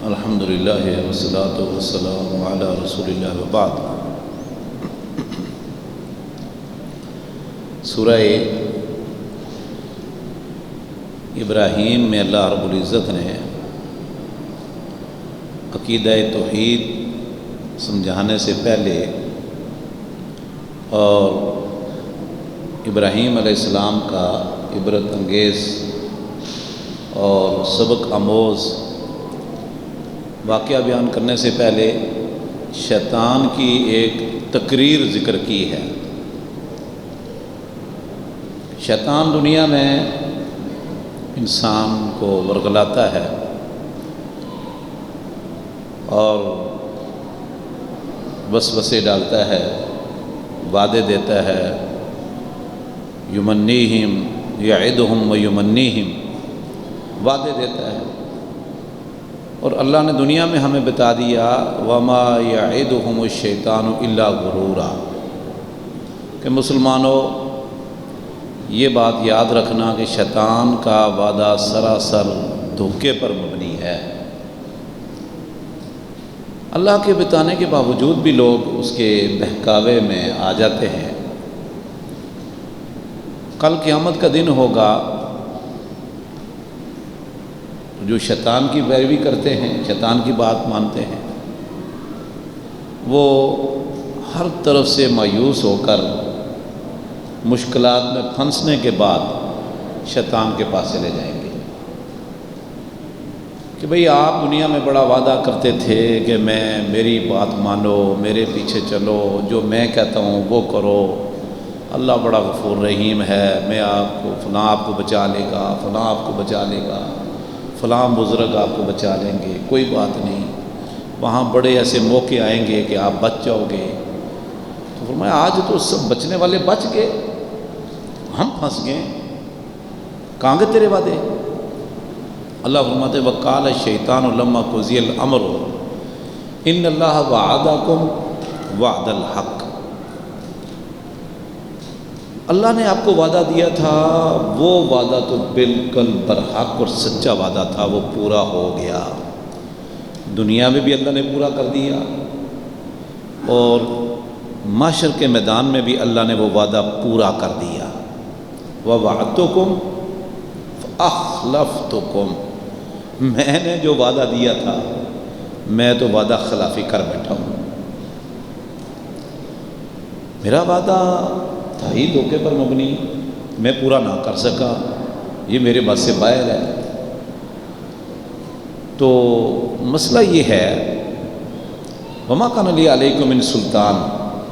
الحمدللہ والصلاۃ والسلام علی رسول اللہ وبعد۔ سورہ ابراہیم میں اللہ رب العزت نے عقیدہ توحید سمجھانے سے پہلے اور ابراہیم علیہ السلام کا عبرت انگیز اور سبق آموز واقعہ بیان کرنے سے پہلے شیطان کی ایک تقریر ذکر کی ہے۔ شیطان دنیا میں انسان کو ورغلاتا ہے اور وسوسے ڈالتا ہے، وعدے دیتا ہے، یمنیہم یعدہم ویمنیہم، وعدے دیتا ہے۔ اور اللہ نے دنیا میں ہمیں بتا دیا وما یعدہم الشیطان الا غرورا، کہ مسلمانوں یہ بات یاد رکھنا کہ شیطان کا وعدہ سراسر دھوکے پر مبنی ہے۔ اللہ کے بتانے کے باوجود بھی لوگ اس کے بہکاوے میں آ جاتے ہیں۔ کل قیامت کا دن ہوگا، جو شیطان کی پیروی کرتے ہیں، شیطان کی بات مانتے ہیں، وہ ہر طرف سے مایوس ہو کر مشکلات میں پھنسنے کے بعد شیطان کے پاس چلے جائیں گے کہ بھئی آپ دنیا میں بڑا وعدہ کرتے تھے کہ میری بات مانو، میرے پیچھے چلو، جو میں کہتا ہوں وہ کرو، اللہ بڑا غفور رحیم ہے، میں آپ کو فلاں آپ کو بچا لے گا، فلاں آپ کو بچا لے گا، فلاں بزرگ آپ کو بچا لیں گے، کوئی بات نہیں، وہاں بڑے ایسے موقع آئیں گے کہ آپ بچ جاؤ گے۔ تو فرمایا آج تو سب بچنے والے بچ گئے، ہم پھنس گئے، کہاں گئے تیرے وعدے؟ اللہ فرماتے وقال الشیطان لما قضی الامر ان اللہ وعدکم وعد الحق، اللہ نے آپ کو وعدہ دیا تھا، وہ وعدہ تو بالکل برحق اور سچا وعدہ تھا، وہ پورا ہو گیا۔ دنیا میں بھی اللہ نے پورا کر دیا اور محشر کے میدان میں بھی اللہ نے وہ وعدہ پورا کر دیا۔ وَوَعَدتُکُمْ فَأَخْلَفْتُکُمْ، میں نے جو وعدہ دیا تھا میں تو وعدہ خلافی کر بیٹھا ہوں۔ میرا وعدہ تھا ہی دھوکے پر مبنی، میں پورا نہ کر سکا، یہ میرے بس سے باہر ہے۔ تو مسئلہ یہ ہے وما کان لی علیکم من سلطان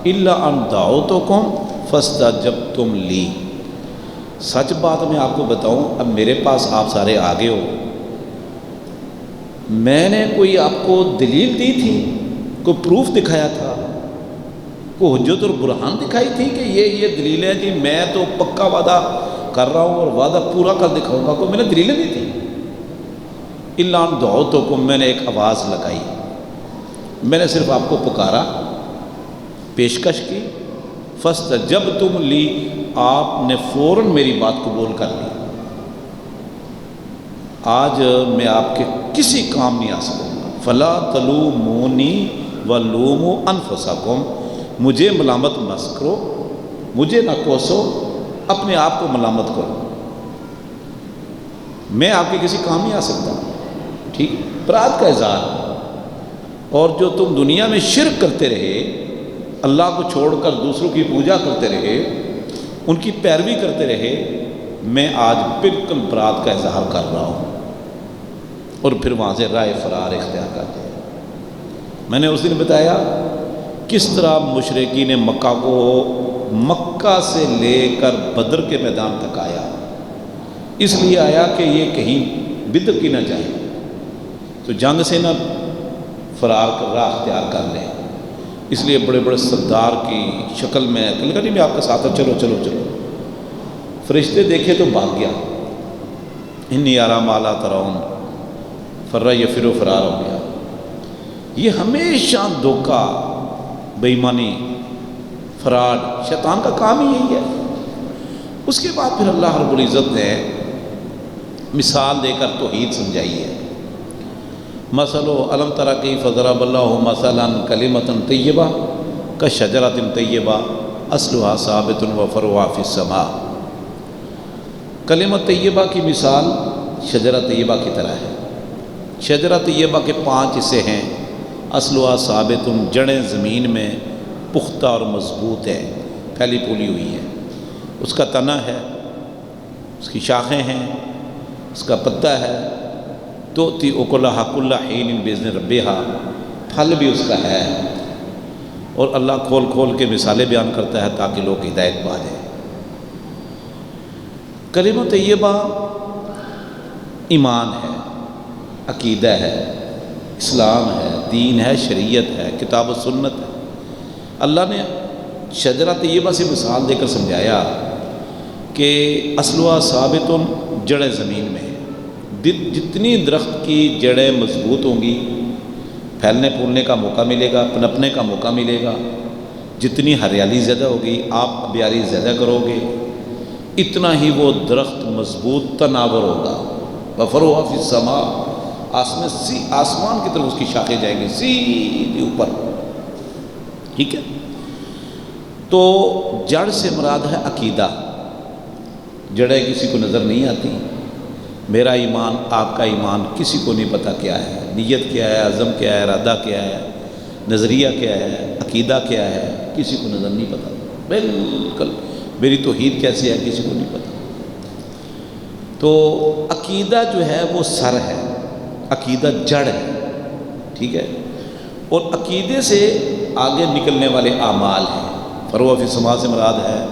الا ان دعوتکم فاستجبتم لی، سچ بات میں آپ کو بتاؤں، اب میرے پاس آپ سارے آگے ہو، میں نے کوئی آپ کو دلیل دی تھی، کوئی پروف دکھایا تھا، کو حجت اور برہان دکھائی تھی کہ یہ دلیل ہے جی میں تو پکا وعدہ کر رہا ہوں اور وعدہ پورا کر دکھاؤں گا، کوئی میں نے دلیلیں دی تھی؟ الا ان دعوتکم، میں نے ایک آواز لگائی، میں نے صرف آپ کو پکارا، پیشکش کی، فاستجبتم لی، آپ نے فوراً میری بات قبول کر لی۔ آج میں آپ کے کسی کام نہیں آ سکوں گا، فلا تلومونی ولوموا انفسکم، مجھے ملامت مت کرو، مجھے نہ کوسو، اپنے آپ کو ملامت کرو، میں آپ کے کسی کام نہیں آ سکتا۔ ٹھیک، برات کا اظہار، اور جو تم دنیا میں شرک کرتے رہے، اللہ کو چھوڑ کر دوسروں کی پوجا کرتے رہے، ان کی پیروی کرتے رہے، میں آج بالکل برات کا اظہار کر رہا ہوں، اور پھر وہاں سے راہ فرار اختیار کرتے ہیں۔ میں نے اس دن بتایا کس طرح مشرکین مکہ کو مکہ سے لے کر بدر کے میدان تک آیا، اس لیے آیا کہ یہ کہیں بدر کی نہ جائے، تو جنگ سے نہ فرار کر راہ اختیار کر لیں، اس لیے بڑے بڑے سردار کی شکل میں کلکڑی میں آپ کے ساتھ، چلو چلو چلو، فرشتے دیکھے تو بھاگ گیا، انی ارا ما لا ترون، فرّ یفر فرار ہو گیا۔ یہ ہمیشہ دھوکہ، بے ایمانی، فراڈ، شیطان کا کام ہی یہی ہے۔ اس کے بعد پھر اللہ رب العزت نے مثال دے کر توحید سمجھائی ہے۔ مثل الم تر کیف ضرب اللہ مثلا کلمۃ طیبہ کشجرۃ طیبہ اصلها ثابت وفرعها فی السماء۔ کلمۃ طیبہ کی مثال شجرہ طیبہ کی طرح ہے۔ شجرہ طیبہ کے 5 حصے ہیں۔ اصلها ثابت، جڑیں زمین میں پختہ اور مضبوط ہیں، پھیلی پھولی ہوئی ہیں۔ اس کا تنا ہے، اس کی شاخیں ہیں، اس کا پتا ہے، تؤتی اکلھا کل حین باذن ربھا، پھل بھی اس کا ہے۔ اور اللہ کھول کھول کے مثالیں بیان کرتا ہے تاکہ لوگ ہدایت پا جائیں۔ کلمہ طیبہ ایمان ہے، عقیدہ ہے، اسلام ہے، دین ہے، شریعت ہے، کتاب و سنت ہے۔ اللہ نے شجرہ طیبہ سے مثال دے کر سمجھایا کہ اصلها ثابت، جڑیں زمین میں ہیں۔ جتنی درخت کی جڑیں مضبوط ہوں گی، پھیلنے پھولنے کا موقع ملے گا، پنپنے کا موقع ملے گا، جتنی ہریالی زیادہ ہوگی، آپ بیاری زیادہ کرو گے، اتنا ہی وہ درخت مضبوط تناور ہوگا۔ وفرعها فی السماء، آسمان کی طرف اس کی شاخیں جائیں گی سیدھی اوپر، ٹھیک ہے۔ تو جڑ سے مراد ہے عقیدہ۔ جڑیں کسی کو نظر نہیں آتی۔ میرا ایمان، آپ کا ایمان کسی کو نہیں پتہ کیا ہے، نیت کیا ہے، عزم کیا ہے، ارادہ کیا ہے، نظریہ کیا ہے، عقیدہ کیا ہے، کسی کو نظر نہیں پتہ۔ بالکل میری توحید کیسی ہے کسی کو نہیں پتہ۔ تو عقیدہ جو ہے وہ سر ہے، عقیدہ جڑ ہے، ٹھیک ہے۔ اور عقیدے سے آگے نکلنے والے اعمال ہیں۔ فروع فی السماء سے مراد ہے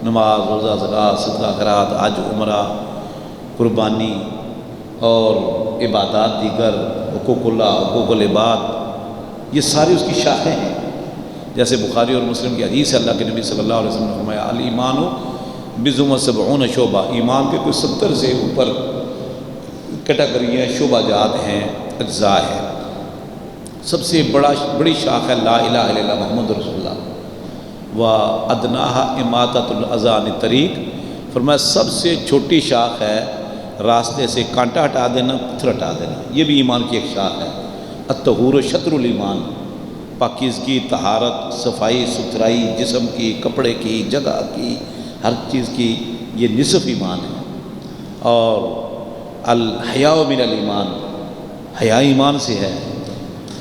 نماز، روزہ، زکوٰۃ، صدقہ، خیرات، حج، عمرہ، قربانی اور عبادات دیگر، حقوق اللہ، حقوق العباد، یہ ساری اس کی شاخیں ہیں۔ جیسے بخاری اور مسلم کی حدیث ہے، اللہ کے نبی صلی اللہ علیہ وسلم نے فرمایا الایمان بضع و سبعون شعبہ، ایمان کے کوئی 70 سے اوپر کیٹیگریاں، شعبہ جات ہیں، اجزاء ہیں۔ سب سے بڑی شاخ ہے لا الہ الا اللہ محمد رسول اللہ، وَأَدْنَاهَا إِمَاطَةُ الْأَذَى عَنِ الطَّرِيقِ، فرمایا سب سے چھوٹی شاخ ہے راستے سے کانٹا ہٹا دینا، پتھر ہٹا دینا، یہ بھی ایمان کی ایک شاخ ہے۔ الطہور شطر الایمان، پاکیزگی، طہارت، صفائی ستھرائی، جسم کی، کپڑے کی، جگہ کی، ہر چیز کی، یہ نصف ایمان ہے۔ اور الحیاء من الایمان، حیا ایمان سے ہے۔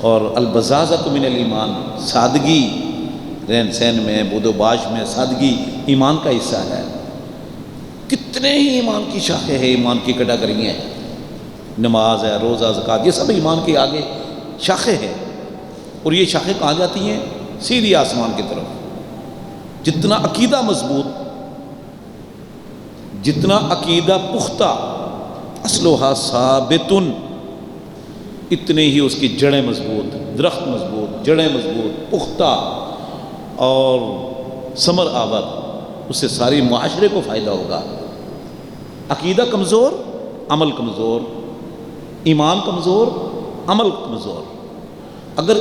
اور البذاذۃ من الایمان، سادگی، رہن سہن میں، بود و باش میں سادگی ایمان کا حصہ ہے۔ کتنے ہی ایمان کی شاخیں ہیں، ایمان کی کیٹیگریاں ہیں، نماز ہے، روزہ، زکوٰۃ، یہ سب ایمان کے آگے شاخیں ہیں۔ اور یہ شاخیں کہاں جاتی ہیں؟ سیدھی آسمان کی طرف۔ جتنا عقیدہ مضبوط، جتنا عقیدہ پختہ، اصلها ثابت، اتنے ہی اس کی جڑیں مضبوط، درخت مضبوط، جڑیں مضبوط، پختہ اور ثمر آور، اس سے ساری معاشرے کو فائدہ ہوگا۔ عقیدہ کمزور، عمل کمزور، ایمان کمزور، عمل کمزور۔ اگر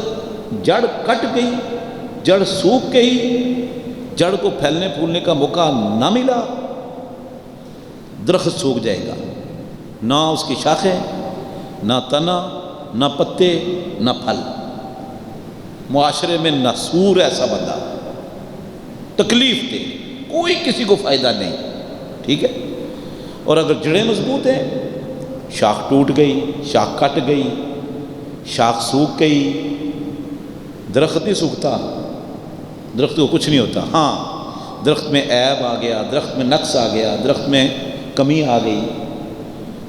جڑ کٹ گئی، جڑ سوکھ گئی، جڑ کو پھیلنے پھولنے کا موقع نہ ملا، درخت سوکھ جائے گا، نہ اس کی شاخیں، نہ تنا، نہ پتے، نہ پھل۔ معاشرے میں نہ سور ایسا بندہ، تکلیف دے، کوئی کسی کو فائدہ نہیں، ٹھیک ہے۔ اور اگر جڑیں مضبوط ہیں، شاخ ٹوٹ گئی، شاخ کٹ گئی، شاخ سوکھ گئی، درخت نہیں سوکھتا، درخت کو کچھ نہیں ہوتا۔ ہاں، درخت میں عیب آ گیا، درخت میں نقص آ گیا، درخت میں کمی آ گئی۔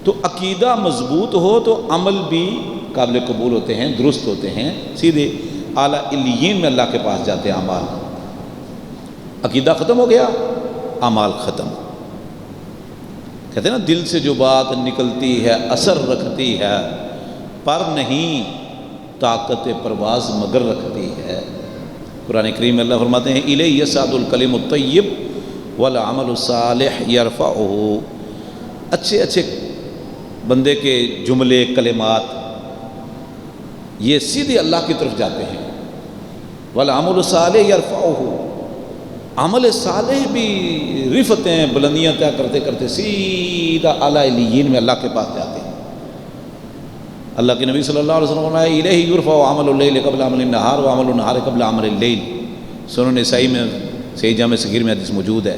تو عقیدہ مضبوط ہو تو عمل بھی قابل قبول ہوتے ہیں، درست ہوتے ہیں، سیدھے اعلیٰ علیین میں اللہ کے پاس جاتے ہیں اعمال۔ عقیدہ ختم ہو گیا، اعمال ختم۔ کہتے ہیں نا، دل سے جو بات نکلتی ہے اثر رکھتی ہے، پر نہیں طاقت پرواز مگر رکھتی ہے۔ قرآن کریم میں اللہ فرماتے ہیں الیہ یصعد الکلم الطیب والعمل الصالح یرفعہ، اچھے اچھے بندے کے جملے، کلمات، یہ سیدھے اللہ کی طرف جاتے ہیں۔ والعمل الصالح یرفعہ، عمل صالح بھی رفتیں، بلندیاں طے کرتے کرتے سیدھا اعلیٰ علیین میں اللہ کے پاس جاتے ہیں۔ اللہ کے نبی صلی اللہ علیہ وسلم نے فرمایا الیہ یرفع عمل اللیل قبل عمل النہار وعمل النہار قبل عمل اللیل، سنن نسائی میں صحیح جامع صغیر میں حدیث موجود ہے۔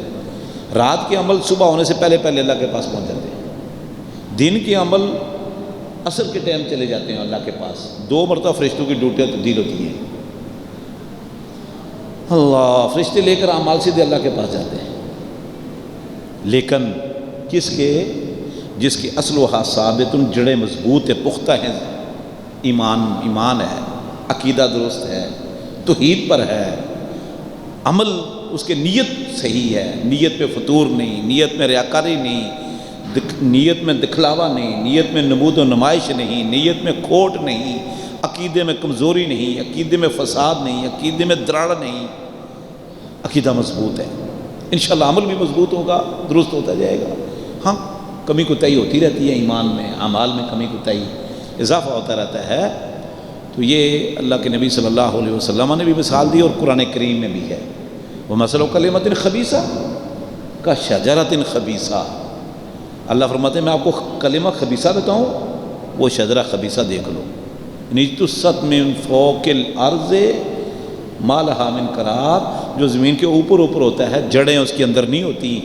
رات کے عمل صبح ہونے سے پہلے پہلے اللہ کے پاس پہنچ جاتے ہیں، دن کے عمل عصر کے ٹائم چلے جاتے ہیں اللہ کے پاس، 2 مرتبہ فرشتوں کی ڈیوٹیاں تبدیل ہوتی ہیں۔ اللہ، فرشتے لے کر اعمال سیدھے اللہ کے پاس جاتے ہیں، لیکن کس کے؟ جس کی اصل و ثابت، جڑیں مضبوط ہے، پختہ ہیں، ایمان ہے، عقیدہ درست ہے، توحید پر ہے، عمل اس کے نیت صحیح ہے، نیت میں فطور نہیں، نیت میں ریاکاری نہیں، نیت میں دکھلاوا نہیں، نیت میں نمود و نمائش نہیں، نیت میں کھوٹ نہیں، عقیدے میں کمزوری نہیں، عقیدے میں فساد نہیں، عقیدے میں دراڑ نہیں، عقیدہ مضبوط ہے، انشاءاللہ عمل بھی مضبوط ہوگا، درست ہوتا جائے گا۔ ہاں کمی کوتاہی ہوتی رہتی ہے، ایمان میں، اعمال میں کمی کوتاہی اضافہ ہوتا رہتا ہے، تو یہ اللہ کے نبی صلی اللہ علیہ وسلم نے بھی مثال دی اور قرآن کریم میں بھی ہے۔ وَمَثَلُ كَلِمَةٍ خَبِيثَةٍ كَشَجَرَةٍ خَبِيثَةٍ، اللہ فرماتے ہیں میں آپ کو کلمہ خبیثہ بتاؤں، وہ شجرہ خبیثہ دیکھ لو، اجْتُثَّتْ مِنْ فَوْقِ الْأَرْضِ مَا لَهَا مِنْ قَرَارٍ، جو زمین کے اوپر ہوتا ہے، جڑیں اس کے اندر نہیں ہوتی،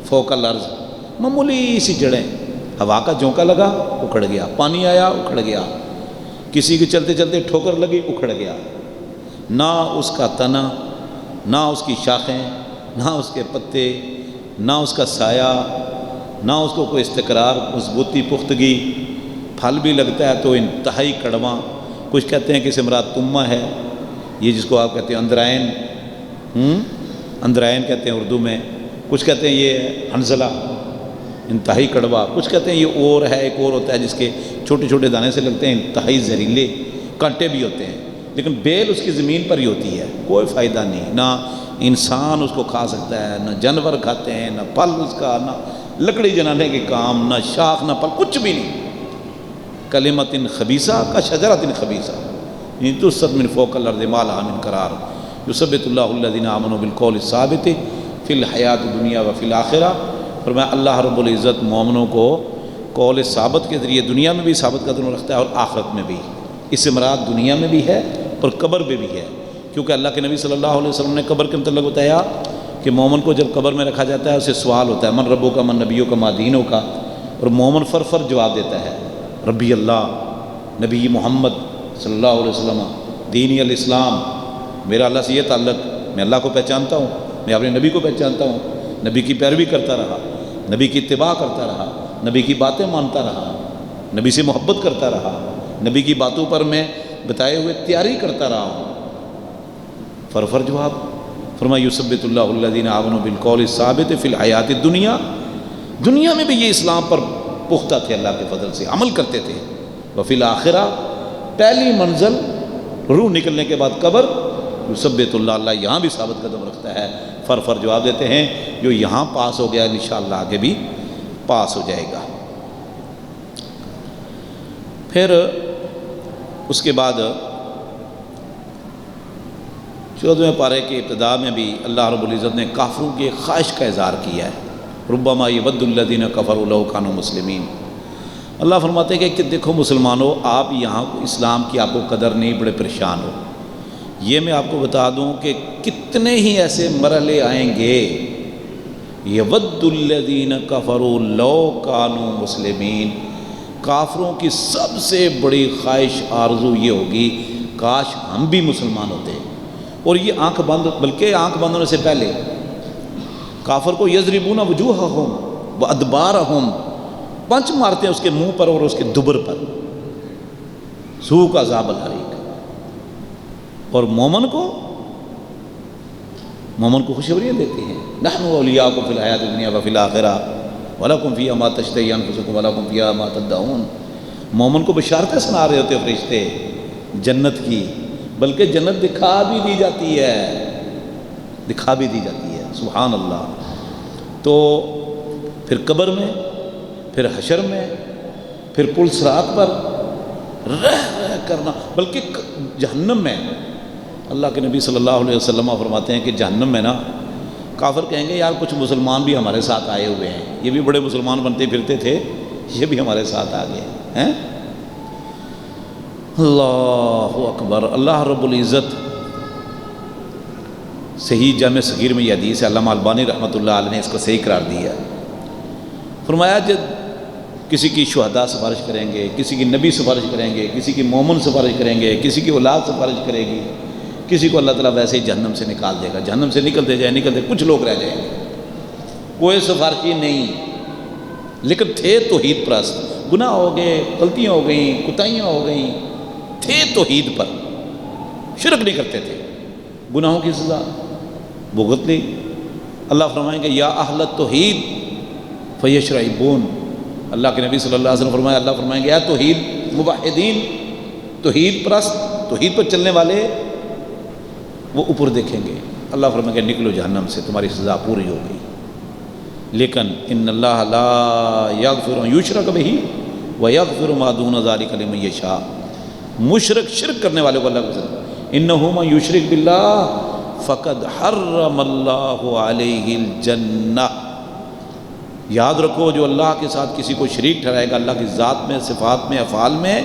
فوق الارض، معمولی سی جڑیں، ہوا کا جھونکا لگا اکھڑ گیا، پانی آیا اکھڑ گیا، کسی کے چلتے چلتے ٹھوکر لگی اکھڑ گیا، نہ اس کا تنا، نہ اس کی شاخیں، نہ اس کے پتے، نہ اس کا سایہ، نہ اس کو کوئی استقرار، مضبوطی، پختگی، پھل بھی لگتا ہے تو انتہائی کڑواں، کچھ کہتے ہیں کہ اس سے مراد تمہ ہے، یہ جس کو آپ کہتے ہیں اندرائن، اندرائن کہتے ہیں اردو میں، کچھ کہتے ہیں یہ حنظلہ، انتہائی کڑوا، کچھ کہتے ہیں یہ اور ہے، ایک اور ہوتا ہے جس کے چھوٹے چھوٹے دانے سے لگتے ہیں، انتہائی زہریلے، کانٹے بھی ہوتے ہیں، لیکن بیل اس کی زمین پر ہی ہوتی ہے، کوئی فائدہ نہیں، نہ انسان اس کو کھا سکتا ہے، نہ جانور کھاتے ہیں، نہ پھل اس کا، نہ لکڑی جلانے کے کام، نہ شاخ، نہ پھل، کچھ بھی نہیں۔ کلمۃ خبیثہ کشجرۃ خبیثہ اجْتُثَّتْ مِنْ فَوْقِ الْأَرْضِ مَا لَهَا مِنْ قَرَارٍ یُثَبِّتُ اللَّهُ الَّذِينَ آمَنُوا بِالْقَوْلِ الثَّابِتِ فِی الْحَیَاةِ الدُّنْیَا وَفِی الْآخِرَةِ، فرمایا اللہ رب العزت مومنوں کو قول ثابت کے ذریعے دنیا میں بھی ثابت قدم رکھتا ہے اور آخرت میں بھی، اس سے مراد دنیا میں بھی ہے اور قبر میں بھی ہے، کیونکہ اللہ کے نبی صلی اللہ علیہ وسلم نے قبر کے متعلق بتایا کہ مومن کو جب قبر میں رکھا جاتا ہے اسے سوال ہوتا ہے من ربوں کا، من نبیوں کا، ما دینوں کا، اور مومن فر جواب دیتا ہے ربی اللہ، نبی محمد صلی اللہ علیہ وسلم، دینی الاسلام، میرا اللہ سے یہ تعلق، میں اللہ کو پہچانتا ہوں، میں اپنے نبی کو پہچانتا ہوں، نبی کی پیروی کرتا رہا، نبی کی اتباع کرتا رہا، نبی کی باتیں مانتا رہا، نبی سے محبت کرتا رہا، نبی کی باتوں پر میں بتائے ہوئے تیاری کرتا رہا ہوں، فر جواب، فرمایا یثبت اللہ الذین آمنوا بالقول الثابت فی الحیاۃ الدنیا، دنیا میں بھی یہ اسلام پر پختہ تھے، اللہ کے فضل سے عمل کرتے تھے، وفی الآخرہ، پہلی منزل روح نکلنے کے بعد قبر، یثبت اللہ، اللہ یہاں بھی ثابت قدم رکھتا ہے، فر جواب دیتے ہیں، جو یہاں پاس ہو گیا انشاءاللہ آگے بھی پاس ہو جائے گا۔ پھر اس کے بعد 14ویں پارے کے ابتدا میں بھی اللہ رب العزت نے کافروں کی ایک خواہش کا اظہار کیا ہے، ربما یود الذین کفروا لو کانوا مسلمین، اللہ فرماتے ہیں کہ دیکھو مسلمانوں، آپ یہاں اسلام کی آپ کو قدر نہیں، بڑے پریشان ہو، یہ میں آپ کو بتا دوں کہ کتنے ہی ایسے مرحلے آئیں گے، یود الذین کفروا لو کانوا مسلمین، کافروں کی سب سے بڑی خواہش آرزو یہ ہوگی کاش ہم بھی مسلمان ہوتے، اور یہ آنکھ بند، بلکہ آنکھ بند ہونے سے پہلے کافر کو یضربون وجوہہم وادبارہم، پنچ مارتے ہیں اس کے منہ پر اور اس کے دبر پر، ذوق عذاب الحریق، اور مومن کو خوشخبریاں دیتے ہیں، نحن اولیاؤکم فی الحیاۃ الدنیا وفی الآخرہ وَلَكُمْ فِيهَا مَا تَشْتَهِي أَنفُسُكُمْ وَلَكُمْ فِيهَا مَا تَدَّعُونَ، مومن کو بشارتیں سنا رہے ہوتے ہیں فرشتے جنت کی، بلکہ جنت دکھا بھی دی جاتی ہے، سبحان اللہ۔ تو پھر قبر میں، پھر حشر میں، پھر پل صراط پر رہ کرنا، بلکہ جہنم میں، اللہ کے نبی صلی اللہ علیہ وسلم فرماتے ہیں کہ جہنم میں نا کافر کہیں گے یار کچھ مسلمان بھی ہمارے ساتھ آئے ہوئے ہیں، یہ بھی بڑے مسلمان بنتے پھرتے تھے، یہ بھی ہمارے ساتھ آ گئے ہیں، اللہ اکبر۔ اللہ رب العزت صحیح جامع صغیر میں یہ حدیث ہے، علامہ البانی رحمۃ اللہ علیہ نے اس کو صحیح قرار دیا ہے۔ فرمایا جب کسی کی شہداء سفارش کریں گے، کسی کی نبی سفارش کریں گے، کسی کی مومن سفارش کریں گے، کسی کی اولاد سفارش کرے گی، کسی کو اللہ تعالیٰ ویسے ہی جہنم سے نکال دے گا۔ جہنم سے نکلتے جائیں کچھ لوگ رہ جائیں گے، کوئی سفارشی نہیں، لیکن تھے توحید پرست، گناہ ہو گئے، غلطیاں ہو گئیں، کوتاہیاں ہو گئیں، تھے توحید پر، شرک نہیں کرتے تھے، گناہوں کی سزا بھگت لی۔ اللہ فرمائیں گے یا اہل التوحید فیشرعبون، اللہ کے نبی صلی اللہ علیہ وسلم فرمایا، اللہ فرمائیں گے یا توحید موحدین، توحید پرست، توحید پر چلنے والے، وہ اوپر دیکھیں گے، اللہ فرمائیں گے نکلو جہنم سے، تمہاری سزا پوری ہو گئی۔ لیکن ان اللہ لا یغفر ان یشرک بہ ویغفر ما دون ذلک لمن یشاء، مشرک شرک کرنے والے کو اللہ کو انہ من یشرک باللہ فقد حرم اللہ علیہ الجنہ، یاد رکھو جو اللہ کے ساتھ کسی کو شریک ٹھہرائے گا، اللہ کی ذات میں، صفات میں، افعال میں،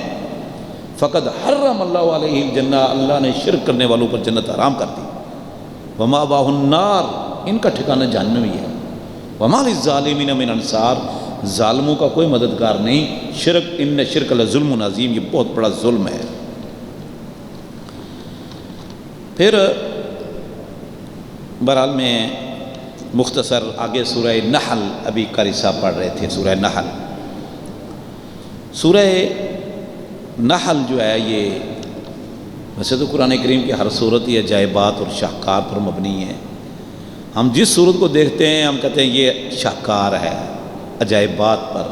فقد حرم اللہ علیہ الجنہ، اللہ نے شرک کرنے والوں پر جنت حرام کر دی۔ ومأواہ النار، ان کا ٹھکانہ جہنم ہی ہے۔ وما للظالمین من انصار، ظالموں کا کوئی مددگار نہیں۔ شرک، ان شرک لظلم عظیم، یہ بہت بڑا ظلم ہے۔ پھر بہرحال میں مختصر آگے سورہ نحل، ابھی قاری صاحب پڑھ رہے تھے سورہ نحل۔ سورہ نحل جو ہے یہ ویسے تو قرآن کریم کی ہر صورت ہی عجائبات اور شاہکار پر مبنی ہے۔ ہم جس صورت کو دیکھتے ہیں ہم کہتے ہیں یہ شاہکار ہے، عجائبات پر،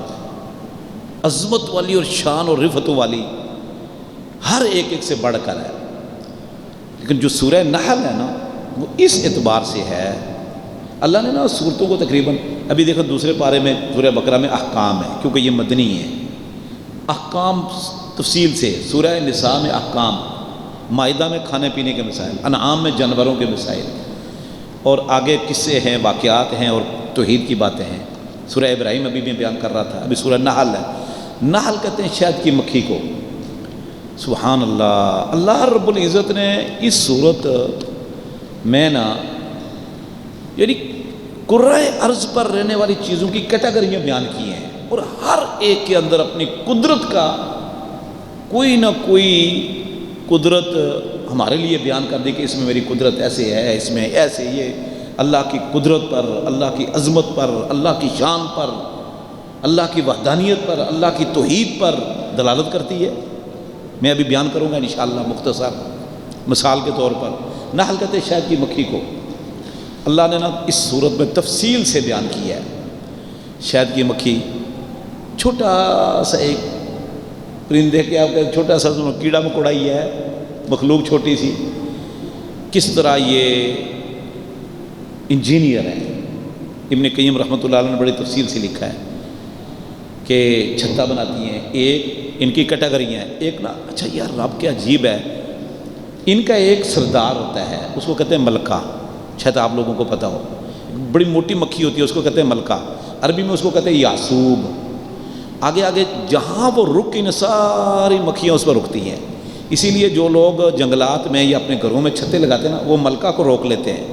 عظمت والی اور شان اور رفعت والی، ہر ایک سے بڑھ کر ہے۔ لیکن جو سورہ نحل ہے نا وہ اس اعتبار سے ہے، اللہ نے نا صورتوں کو تقریباً، ابھی دیکھو دوسرے پارے میں سورہ بقرہ میں احکام ہے، کیونکہ یہ مدنی ہے، احکام تفصیل سے، سورہ نساء میں احکام، مائدہ میں کھانے پینے کے مسائل، انعام میں جانوروں کے مسائل، اور آگے قصے ہیں، واقعات ہیں اور توحید کی باتیں ہیں۔ سورہ ابراہیم ابھی میں بیان کر رہا تھا، ابھی سورہ نحل ہے۔ نحل کہتے ہیں شہد کی مکھی کو۔ سبحان اللہ، اللہ رب العزت نے اس صورت میں نا یعنی کرۂ ارض پر رہنے والی چیزوں کی کیٹیگریاں بیان کی ہیں، اور ہر ایک کے اندر اپنی قدرت کا کوئی نہ کوئی قدرت ہمارے لیے بیان کر دی کہ اس میں میری قدرت ایسے ہے، اس میں ایسے، یہ اللہ کی قدرت پر، اللہ کی عظمت پر، اللہ کی شان پر، اللہ کی وحدانیت پر، اللہ کی توحید پر دلالت کرتی ہے۔ میں ابھی بیان کروں گا انشاءاللہ مختصر مثال کے طور پر۔ نحل کہتے ہیں شہد کی مکھی کو، اللہ نے نا اس صورت میں تفصیل سے بیان کیا ہے۔ شہد کی مکھی چھوٹا سا ایک پرندے کے آپ کا چھوٹا سا کیڑا مکوڑا ہی ہے، مخلوق چھوٹی سی، کس طرح یہ انجینئر ہیں۔ ابن قیم رحمۃ اللہ علیہ نے بڑی تفصیل سے لکھا ہے کہ چھتا بناتی ہیں، ایک ان کی کیٹیگریاں ہیں۔ ایک نا اچھا یار رب کیا عجیب ہے، ان کا ایک سردار ہوتا ہے، اس کو کہتے ہیں ملکہ، شاید آپ لوگوں کو پتہ ہو، بڑی موٹی مکھی ہوتی ہے، اس کو کہتے ہیں ملکہ، عربی میں اس کو کہتے ہیں یاسوب۔ آگے آگے جہاں وہ رک کی نا ساری مکھیاں اس پر رکتی ہیں، اسی لیے جو لوگ جنگلات میں یا اپنے گھروں میں چھتے لگاتے ہیں نا، وہ ملکہ کو روک لیتے ہیں،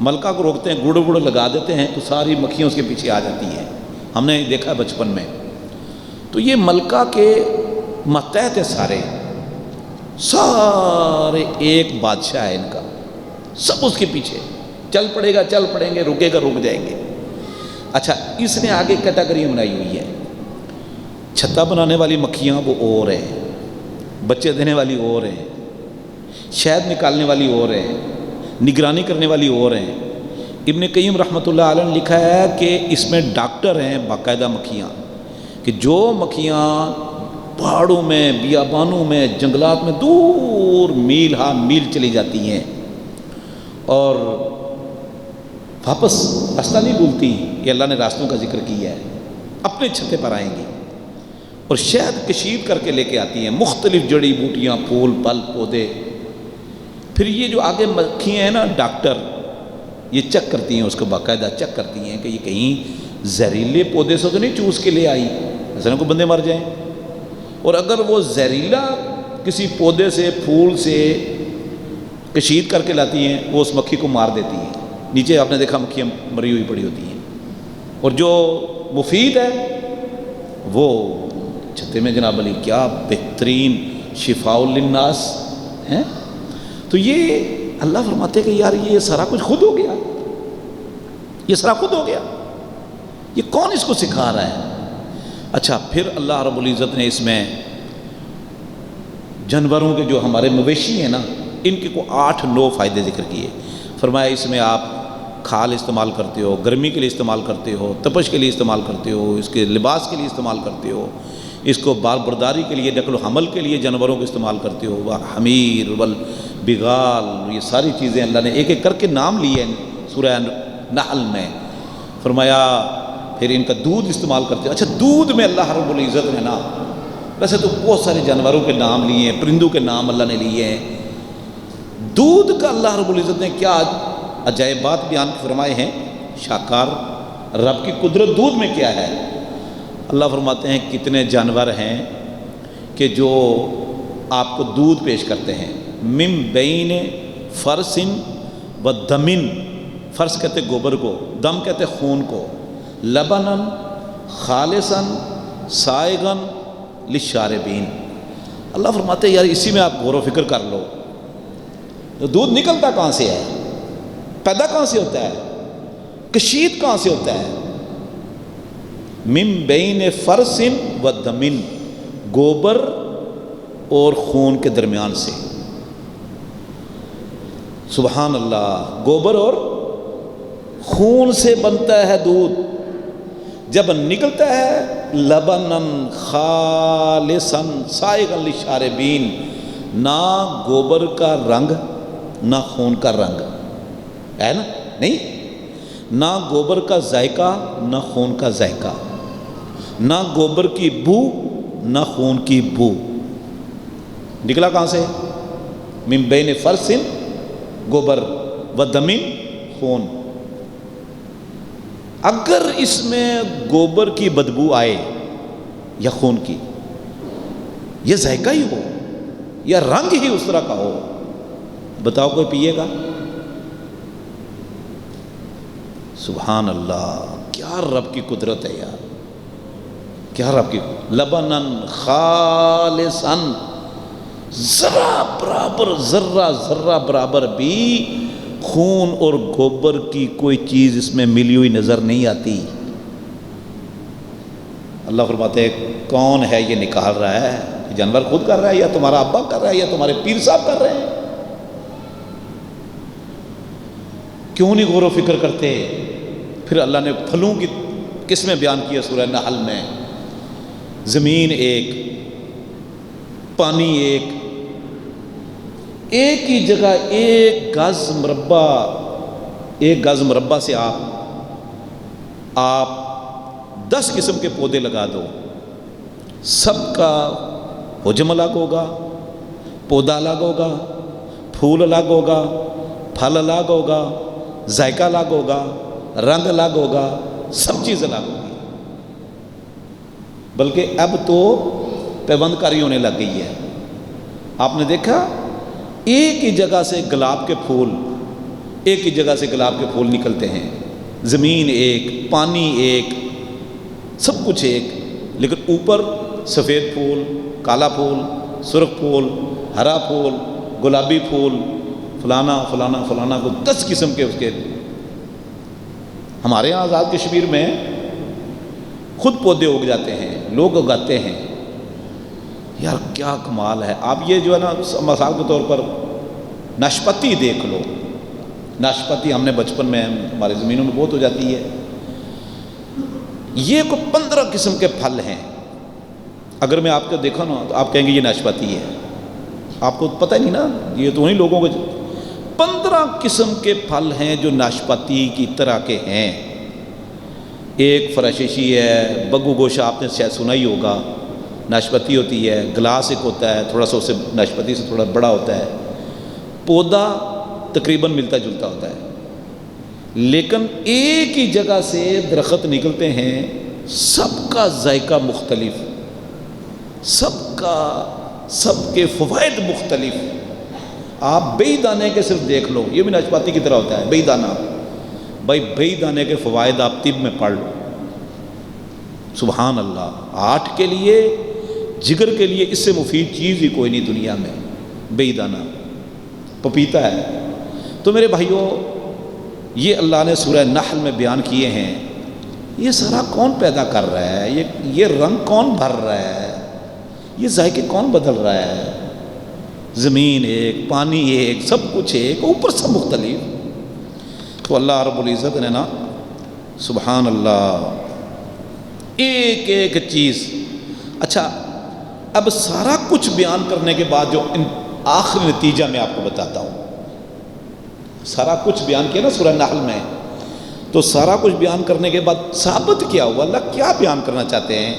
ملکہ کو روکتے ہیں، گڑ گڑ لگا دیتے ہیں تو ساری مکھیاں اس کے پیچھے آ جاتی ہیں، ہم نے دیکھا بچپن میں۔ تو یہ ملکہ کے ماتحت ہے، سارے ایک بادشاہ ہے ان کا، سب اس کے پیچھے، چل پڑے گا چل پڑیں گے، رکے گا رک جائیں گے۔ اچھا اس نے آگے کیٹیگری بنائی ہوئی ہے، چھتا بنانے والی مکھیاں وہ اور ہیں، بچے دینے والی اور ہیں، شہد نکالنے والی اور ہیں، نگرانی کرنے والی اور ہیں۔ ابن قیم رحمۃ اللہ علیہ نے لکھا ہے کہ اس میں ڈاکٹر ہیں باقاعدہ مکھیاں، کہ جو مکھیاں پہاڑوں میں، بیابانوں میں، جنگلات میں دور میل ہاں میل چلی جاتی ہیں اور واپس راستہ نہیں بھولتی، یہ اللہ نے راستوں کا ذکر کیا ہے، اپنے چھتے پر آئیں گی اور شہد کشید کر کے لے کے آتی ہیں، مختلف جڑی بوٹیاں، پھول پھل پودے۔ پھر یہ جو آگے مکھیاں ہیں نا ڈاکٹر، یہ چیک کرتی ہیں، اس کو باقاعدہ چیک کرتی ہیں کہ یہ کہیں زہریلے پودے سے تو نہیں چوس کے لے آئی، ایسا نہ کوئی بندے مر جائیں، اور اگر وہ زہریلا کسی پودے سے پھول سے کشید کر کے لاتی ہیں، وہ اس مکھی کو مار دیتی ہیں، نیچے آپ نے دیکھا مکھیاں مری ہوئی پڑی ہوتی ہیں، اور جو مفید ہے وہ چھتے میں جناب علی کیا بہترین شفاء للناس ہیں۔ تو یہ اللہ فرماتے ہیں کہ یار یہ سارا کچھ خود ہو گیا، یہ سارا خود ہو گیا، یہ کون اس کو سکھا رہا ہے؟ اچھا پھر اللہ رب العزت نے اس میں جانوروں کے جو ہمارے مویشی ہیں نا، ان کے کو 8-9 فائدے ذکر کیے۔ فرمایا اس میں آپ کھال استعمال کرتے ہو، گرمی کے لیے استعمال کرتے ہو، تپش کے لیے استعمال کرتے ہو، اس کے لباس کے لیے استعمال کرتے ہو، اس کو بار برداری کے لیے، نقل و حمل کے لیے جانوروں کو استعمال کرتے ہو، حمیر والبغال، یہ ساری چیزیں اللہ نے ایک ایک کر کے نام لیے ہیں سورہ نحل میں۔ فرمایا پھر ان کا دودھ استعمال کرتے ہو۔ اچھا دودھ میں اللہ رب العزت نے نا، ویسے تو بہت سارے جانوروں کے نام لیے ہیں، پرندوں کے نام اللہ نے لیے ہیں، دودھ کا اللہ رب العزت نے کیا عجائبات بیان فرمائے ہیں۔ شاکار رب کی قدرت دودھ میں کیا ہے؟ اللہ فرماتے ہیں کتنے جانور ہیں کہ جو آپ کو دودھ پیش کرتے ہیں، من بین فرس و دمن، فرس کہتے گوبر کو، دم کہتے خون کو، لبنن خالصا سائغا للشاربین۔ اللہ فرماتے ہیں یار اسی میں آپ غور و فکر کر لو، دودھ نکلتا کہاں سے ہے، پیدا کہاں سے ہوتا ہے، کشید کہاں سے ہوتا ہے؟ من بین فرس و دمن، گوبر اور خون کے درمیان سے۔ سبحان اللہ، گوبر اور خون سے بنتا ہے دودھ، جب نکلتا ہے لبنن خالصا سائغا للشاربین، نہ گوبر کا رنگ نہ خون کا رنگ ہے نا، نہیں، نہ گوبر کا ذائقہ نہ خون کا ذائقہ، نہ گوبر کی بو نہ خون کی بو، نکلا کہاں سے؟ من بین فرس گوبر و دمن خون۔ اگر اس میں گوبر کی بدبو آئے یا خون کی، یہ ذائقہ ہی ہو یا رنگ ہی اس طرح کا ہو، بتاؤ کوئی پیے گا؟ سبحان اللہ، کیا رب کی قدرت ہے یار، کیا رب کی لبنن خالصا، ذرہ برابر، ذرہ برابر بھی خون اور گوبر کی کوئی چیز اس میں ملی ہوئی نظر نہیں آتی۔ اللہ فرماتے ہیں کون ہے یہ نکال رہا ہے؟ یہ جانور خود کر رہا ہے یا تمہارا ابا کر رہا ہے یا تمہارے پیر صاحب کر رہے ہیں؟ کیوں نہیں غور و فکر کرتے؟ پھر اللہ نے پھلوں کی قسمیں بیان کی ہے سورہ نحل میں، زمین ایک، پانی ایک، ایک ہی جگہ ایک گز مربع سے آپ 10 قسم کے پودے لگا دو، سب کا حجم الگ ہوگا، پودا الگ ہوگا، پھول الگ ہوگا، پھل الگ ہوگا، ذائقہ الگ ہوگا، رنگ الگ ہوگا، سب چیز الگ ہوگی۔ بلکہ اب تو پیوند کاری ہونے لگ گئی ہے۔ آپ نے دیکھا ایک ہی جگہ سے گلاب کے پھول، ایک ہی جگہ سے گلاب کے پھول نکلتے ہیں، زمین ایک، پانی ایک، سب کچھ ایک، لیکن اوپر سفید پھول، کالا پھول، سرخ پھول، ہرا پھول، گلابی پھول، فلانا فلانا فلانا کو 10 قسم کے اس کے۔ ہمارے یہاں آزاد کشمیر میں خود پودے اگ جاتے ہیں، لوگ اگاتے ہیں، یار کیا کمال ہے۔ آپ یہ جو ہے نا مثال کے طور پر ناشپاتی دیکھ لو، ناشپاتی ہم نے بچپن میں ہمارے زمینوں میں بہت ہو جاتی ہے، یہ کو 15 قسم کے پھل ہیں۔ اگر میں آپ کو دیکھا نا تو آپ کہیں گے یہ ناشپاتی ہے، آپ کو پتہ ہی نہیں نا، یہ تو انہیں لوگوں کو 15 قسم کے پھل ہیں جو ناشپاتی کی طرح کے ہیں۔ ایک فراشیشی ہے، بگو گوشہ آپ نے شاید سنا ہی ہوگا، ناشپاتی ہوتی ہے، گلاس ایک ہوتا ہے تھوڑا سا اس سے ناشپاتی سے تھوڑا بڑا ہوتا ہے، پودا تقریباً ملتا جلتا ہوتا ہے، لیکن ایک ہی جگہ سے درخت نکلتے ہیں، سب کا ذائقہ مختلف، سب کا سب کے فوائد مختلف. آپ بئی دانے کے صرف دیکھ لو، یہ بھی ناشپاتی کی طرح ہوتا ہے بئی دانہ. بھائی بئی دانے کے فوائد آپ طب میں پڑھ لو، سبحان اللہ. ہارٹ کے لیے، جگر کے لیے اس سے مفید چیز ہی کوئی نہیں دنیا میں. بئی دانہ پپیتا ہے. تو میرے بھائیوں، یہ اللہ نے سورہ نحل میں بیان کیے ہیں. یہ سارا کون پیدا کر رہا ہے؟ یہ رنگ کون بھر رہا ہے؟ یہ ذائقے کون بدل رہا ہے؟ زمین ایک، پانی ایک، سب کچھ ایک، اوپر سب مختلف. تو اللہ رب العزت نے نا سبحان اللہ ایک ایک چیز. اچھا، اب سارا کچھ بیان کرنے کے بعد جو آخری نتیجہ میں آپ کو بتاتا ہوں. سارا کچھ بیان کیا نا سورہ نحل میں، تو سارا کچھ بیان کرنے کے بعد ثابت کیا ہوا؟ اللہ کیا بیان کرنا چاہتے ہیں؟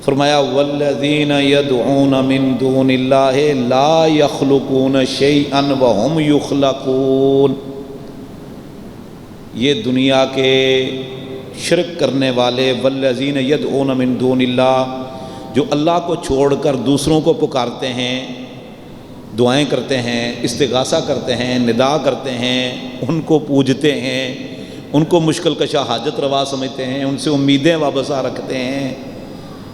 فرمایا والذین یدعون من دون اللہ لا یخلقون شیئا وهم یخلقون. یہ دنیا کے شرک کرنے والے، والذین یدعون من دون اللہ، جو اللہ کو چھوڑ کر دوسروں کو پکارتے ہیں، دعائیں کرتے ہیں، استغاثہ کرتے ہیں، ندا کرتے ہیں، ان کو پوجتے ہیں، ان کو مشکل کشا حاجت روا سمجھتے ہیں، ان سے امیدیں وابستہ رکھتے ہیں.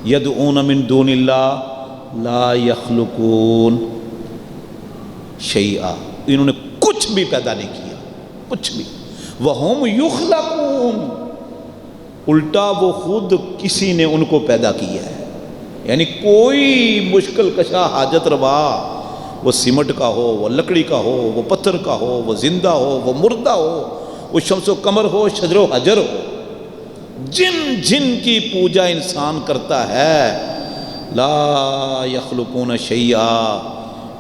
یدعون من دون اللہ لا یخلقون شیئا. انہوں نے کچھ بھی پیدا نہیں کیا، کچھ بھی. وہم یخلقون، الٹا وہ خود کسی نے ان کو پیدا کیا ہے. یعنی کوئی مشکل کشا حاجت روا، وہ سیمٹ کا ہو، وہ لکڑی کا ہو، وہ پتھر کا ہو، وہ زندہ ہو، وہ مردہ ہو، وہ شمس و قمر ہو، شجر و حجر ہو، جن جن کی پوجا انسان کرتا ہے، لا یخلقون شیئا،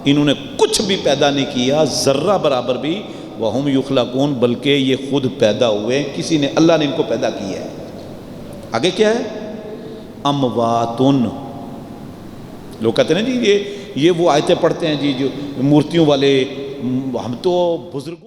انہوں نے کچھ بھی پیدا نہیں کیا، ذرہ برابر بھی. وہم یخلقون، بلکہ یہ خود پیدا ہوئے، کسی نے، اللہ نے ان کو پیدا کیا ہے. آگے کیا ہے؟ امواتن. لوگ کہتے ہیں جی یہ وہ آیتیں پڑھتے ہیں جی جو مورتیوں والے، ہم تو بزرگوں